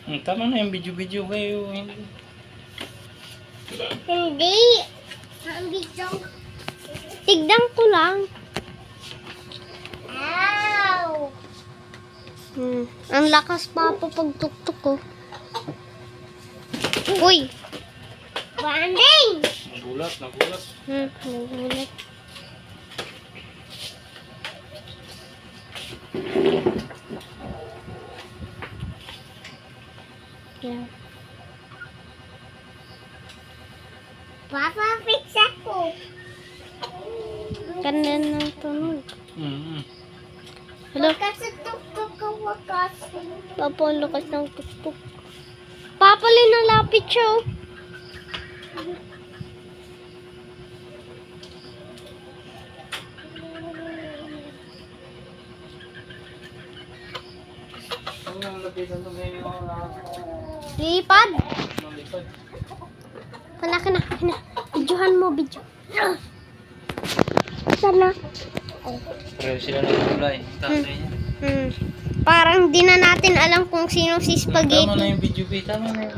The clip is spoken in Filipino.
Tama na yung video-video kayo. Hindi. Ang video. Tignan ko lang. Ow! Ang lakas pa po pagtuktok ko. Uy! Banding! Nagulat, nagulat. Nagulat. Yeah. Papa, fix ako. Ganda ng tunog. Hello? Kasi tuk-tuk ko wakas. Papa, ang lakas ng tuktok. Papa, linalapit siya. Oh. Ang lapitan to kayo. Lipad. Malipad. Kana. Videohan mo, video. Sana. Pero sila nagkulay. Tatay niya. Parang di na natin alam kung sino si Spaghetti. Tama na yung video, tama na yung